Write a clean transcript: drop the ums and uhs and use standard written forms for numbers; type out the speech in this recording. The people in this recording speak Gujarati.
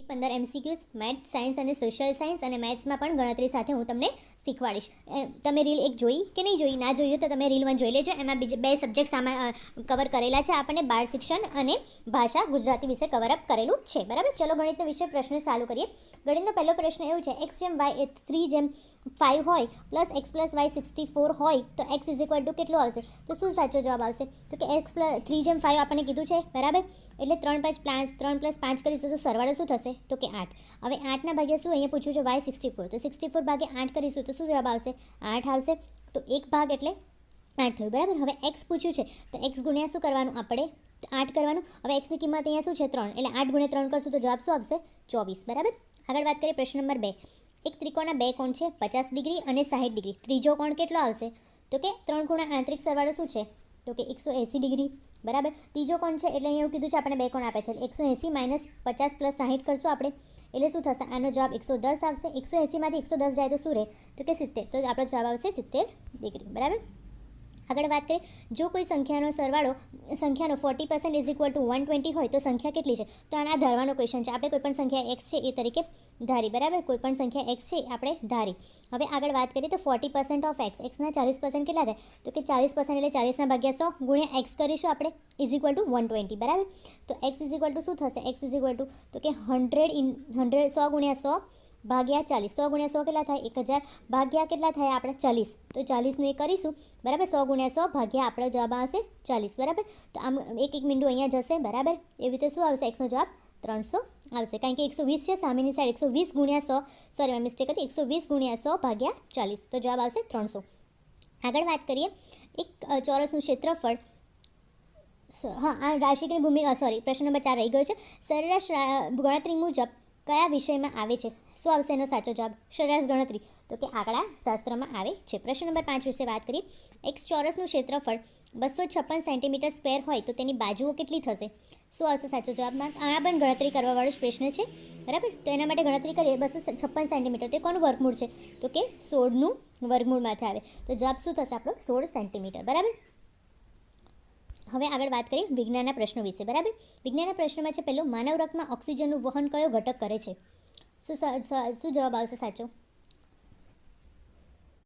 15 MCQs મેથ્સ, સાયન્સ અને સોશિયલ સાયન્સ અને મેથ્સમાં પણ ગણતરી સાથે હું તમને શીખવાડીશ. તમે રીલ એક જોઈ કે નહીં જોઈ? ના જોઈ તો તમે રીલ 1 જોઈ લેજો. એમાં બે સબ્જેક્ટ્સ આમાં કવર કરેલા છે. આપણને બાળ શિક્ષણ અને ભાષા ગુજરાતી વિશે કવર અપ કરેલું છે. બરાબર, ચલો ગણિતના વિશે પ્રશ્ન ચાલુ કરીએ. ગણિતનો પહેલો પ્રશ્ન એવું છે, x જેમ y એ 3:5 હોય પ્લસ x પ્લસ y 64 હોય તો x ઇઝ ઇક્વલ ટુ કેટલું આવશે? તો શું સાચો જવાબ આવશે? તો કે x પ્લસ 3:5 આપણને કીધું છે. બરાબર, એટલે 3 + 5 કરીશું તો સરવાળો શું થશે? તો કે 8. હવે 8ના ભાગ્યા શું અહીંયા પૂછ્યું છે? y 64. તો 64 ભાગ્યા 8 કરીશું તો શું જવાબ આવશે? 8 આવશે. તો એક ભાગ એટલે 8 થયું. બરાબર, હવે x પૂછ્યું છે તો x ગુણ્યા શું કરવાનું? આપણે 8 કરવાનું. હવે xની કિંમત અહીંયા શું છે? 3. એટલે 8 × 3 કરશું તો જવાબ શું આવશે? 24. બરાબર, આગળ વાત કરીએ પ્રશ્ન નંબર 2. એક ત્રિકોણના બે કોણ છે 50 ડિગ્રી અને 60 ડિગ્રી. ત્રીજો કોણ કેટલો આવશે? તો કે 3 ખૂણા આંતરિક સરવાળો શું છે? તો કે 180 ડિગ્રી. બરાબર, ત્રીજો કોણ છે એટલે અહીંયા એવું કીધું છે આપણે બે કોણ આપે છે એટલે 180 - 50 + 60 કરશું આપણે એટલે શું થશે? આનો જવાબ 110 આવશે. 180માંથી 110 જાય તો શું રહે? તો કે 70. તો આપણો જવાબ આવશે 70 ડિગ્રી. બરાબર, આગળ વાત કરીએ, જો કોઈ સંખ્યાનો 40% ઇઝ ઇક્વલ ટુ 120 હોય તો સંખ્યા કેટલી છે? તો આના ધારવાનો ક્વેશ્ચન છે. આપણે કોઈપણ સંખ્યા x છે એ તરીકે ધારી. બરાબર, કોઈપણ સંખ્યા x છે આપણે ધારી. હવે આગળ વાત કરીએ તો 40% ઓફ x, xના 40% કેટલા થાય? તો કે 40% એટલે 40ના ભાગ્યા 100 ગુણ્યા x કરીશું આપણે ઇઝ ઇક્વલ ટુ 120. બરાબર, તો x ઇઝ ઇક્વલ ટુ શું થશે? x ઇઝ ઇક્વલ ટુ તો કે 100 ગુણ્યા 100 ભાગ્યા 40. 100 ગુણ્યા 100 કેટલા થાય? 1000 ભાગ્યા કેટલા થાય આપણે? 40. તો 40નું એ કરીશું. બરાબર, 100 ગુણ્યા 100 ભાગ્યા આપણો જવાબ આવશે 40. બરાબર, તો આમ એક મીંડું અહીંયા જશે. બરાબર, એવી રીતે શું આવશે? xનો જવાબ 300 આવશે, કારણ કે 120 છે સામેની સાઈડ. 120 ગુણ્યા 100, સોરી મિસ્ટેક હતી, 120 ગુણ્યા 100 ભાગ્યા 40. તો જવાબ આવશે 300. આગળ વાત કરીએ, એક ચોરસનું ક્ષેત્રફળ, આ રાશિકની ભૂમિ, પ્રશ્ન નંબર 4 રહી ગયો છે. સરેરાશ ગણતરી મુજબ કયા વિષયમાં આવે છે? શું આવશે એનો સાચો જવાબ? સરેરાશ ગણતરી તો કે આંકડા શાસ્ત્રમાં આવે છે. પ્રશ્ન નંબર 5 વિશે વાત કરીએ. એક ચોરસનું ક્ષેત્રફળ 256 સેન્ટીમીટર સ્ક્વેર હોય તો તેની બાજુઓ કેટલી થશે? શું આવશે સાચો જવાબમાં? આ પણ ગણતરી કરવાવાળો જ પ્રશ્ન છે. બરાબર, તો એના માટે ગણતરી કરીએ. 256 સેન્ટીમીટર તે કોનું વર્ગમૂળ છે? તો કે 16નું વર્ગમૂળમાંથી આવે. તો જવાબ શું થશે આપણો? 16 સેન્ટીમીટર. બરાબર, હવે આગળ વાત કરીએ વિજ્ઞાનના પ્રશ્નો વિશે. બરાબર, વિજ્ઞાનના પ્રશ્નમાં છે પહેલો, માનવ રક્તમાં ઓક્સિજનનું વહન કયો ઘટક કરે છે? શું જવાબ આવશે સાચો?